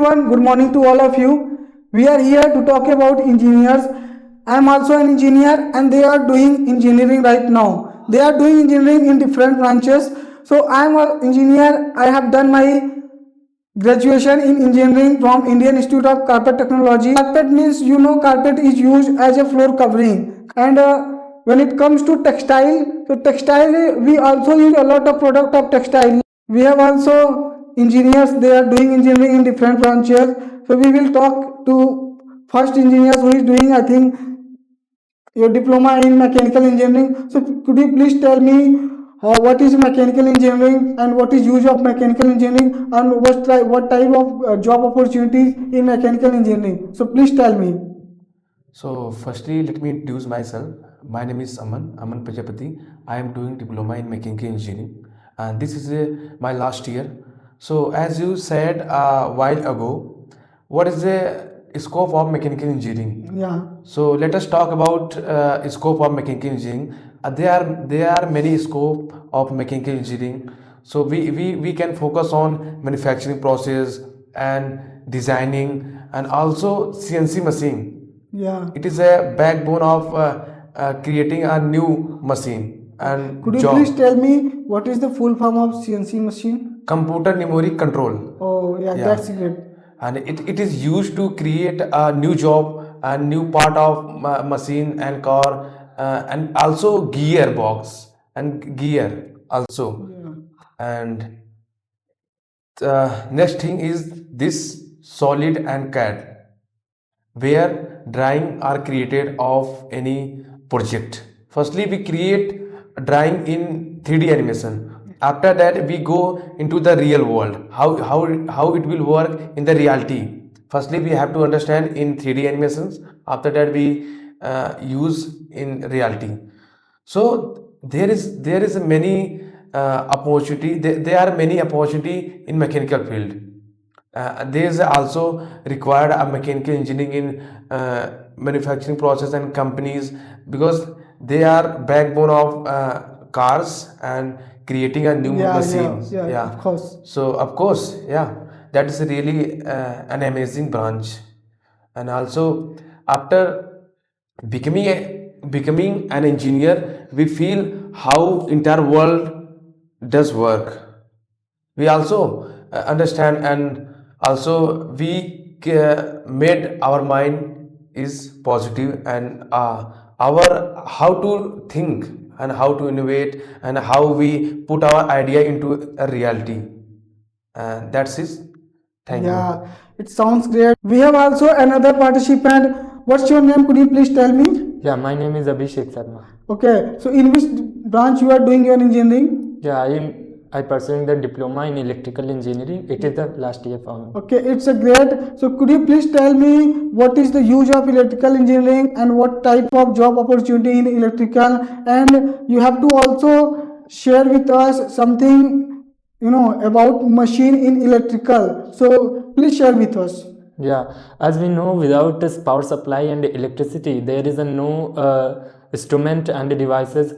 everyone, good morning to all of you. We are here to talk about engineers. I am also an engineer and they are doing engineering right now. They are doing engineering in different branches. So I am an engineer. I have done my graduation in engineering from Indian Institute of Carpet Technology. Carpet means carpet is used as a floor covering. And when it comes to textile, so textile we also use a lot of product of textile. We have also engineers, they are doing engineering in different branches. So we will talk to first engineers who is doing, I think, your diploma in mechanical engineering. So could you please tell me what is mechanical engineering and what is use of mechanical engineering and what type of job opportunities in mechanical engineering? So please tell me. So, firstly, let me introduce myself. My name is Aman Prajapati. I am doing diploma in mechanical engineering, and this is my last year. So, as you said a while ago, what is the scope of mechanical engineering? Yeah. So, let us talk about scope of mechanical engineering. There are many scope of mechanical engineering. So, we can focus on manufacturing process and designing and also CNC machine. Yeah. It is a backbone of creating a new machine and Could you job. please tell me what is the full form of CNC machine? Computer numeric control. Oh, yeah, Yeah. that's great. And it is used to create a new job and new part of machine and car and also gearbox and gear also. Yeah. And next thing is this solid and CAD where drawing are created of any project. Firstly, we create a drawing in 3D animation. After that, we go into the real world. How it will work in the reality. Firstly, we have to understand in 3D animations. After that, we use in reality. So there is a many opportunity. There are many opportunity in mechanical field. There is also required a mechanical engineering in manufacturing process and companies because they are backbone of cars and creating a new machines. Yeah, of course. So of course, yeah, that is really an amazing branch. And also after becoming an engineer, we feel how entire world does work. We also understand and also we made our mind is positive and our how to think and how to innovate and how we put our idea into a reality. That's it. Thank you. Yeah, it sounds great. We have also another participant. What's your name? Could you please tell me? Yeah, my name is Abhishek Sharma. Okay, so in which branch you are doing your engineering? Yeah, I pursuing the diploma in electrical engineering. It is the last year for me. Okay, it's a great. So could you please tell me what is the use of electrical engineering and what type of job opportunity in electrical? And you have to also share with us something, about machine in electrical. So please share with us. Yeah, as we know, without this power supply and electricity, there is a no instrument and devices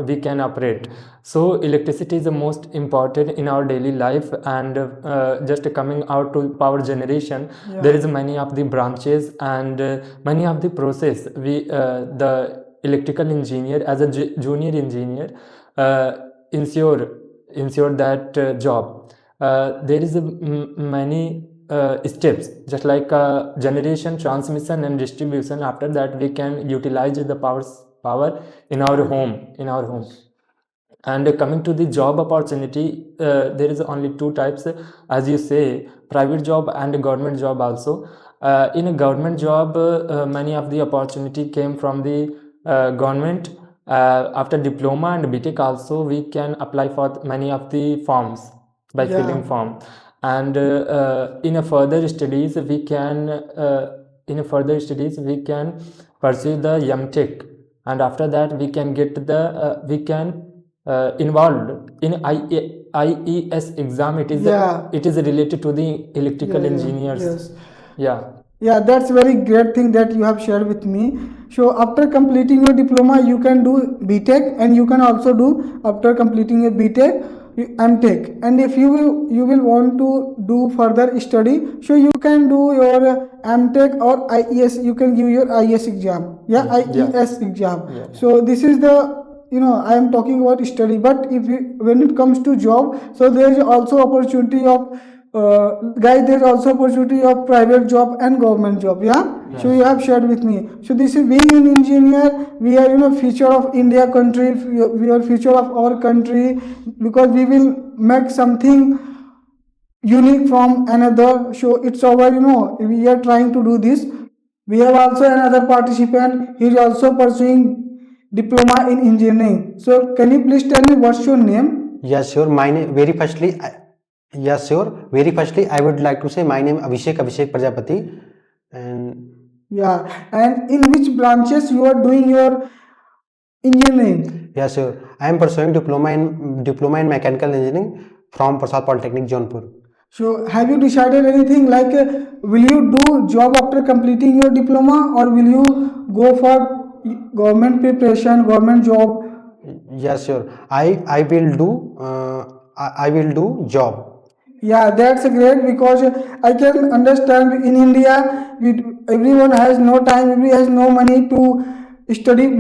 we can operate. So electricity is the most important in our daily life, and just coming out to power generation, there is many of the branches and many of the process. The electrical engineer as a junior engineer ensure that job. There is many steps, just like generation, transmission and distribution. After that we can utilize the power in our home. And coming to the job opportunity, there is only two types, as you say, private job and government job also. In a government job, many of the opportunity came from the government. After diploma and BTech also, we can apply for many of the forms by filling form. And in a further studies we can pursue the MTech, and after that we can get the involved in IES exam. It is related to the electrical engineers. Yes. Yeah, that's very great thing that you have shared with me. So after completing your diploma, you can do BTech, and you can also do after completing a BTech. MTech, and if you will want to do further study, so you can do your MTech or IES. You can give your IES exam. Yeah, IES exam. Yeah. So this is the, I am talking about study. But if you, when it comes to job, so there is also opportunity of guys, there's also opportunity of private job and government job. Yeah. So you have shared with me. So this is being an engineer. We are future of India country. We are future of our country, because we will make something unique from another. So it's our, we are trying to do this. We have also another participant. He is also pursuing diploma in engineering. So can you please tell me what's your name? Yes, sure. My name, very firstly, yes, sure. Very firstly, I would like to say my name Abhishek Prajapati, and Yeah, and in which branches you are doing your engineering? yes, sure. I am pursuing diploma in mechanical engineering from Prasad Polytechnic, Jaunpur. So have you decided anything like will you do job after completing your diploma, or will you go for government preparation, government job? Yes, sure. I will do I will do job. Yeah, that's great, because I can understand in India, everyone has no time, everyone has no money to study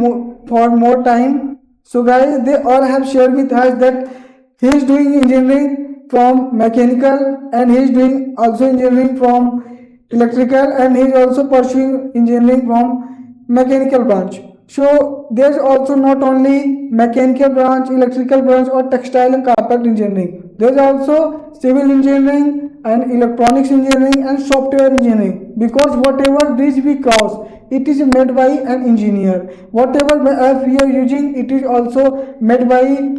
for more time. So guys, they all have shared with us that he is doing engineering from mechanical, and he is doing also engineering from electrical, and he is also pursuing engineering from mechanical branch. So there's also not only mechanical branch, electrical branch, or textile and carpet engineering. There's also civil engineering and electronics engineering and software engineering, because whatever bridge we cross, it is made by an engineer. Whatever app we are using, it is also made by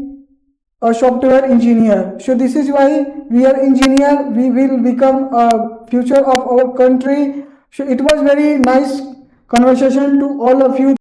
a software engineer. So this is why we are engineer. We will become a future of our country. So it was very nice conversation to all of you.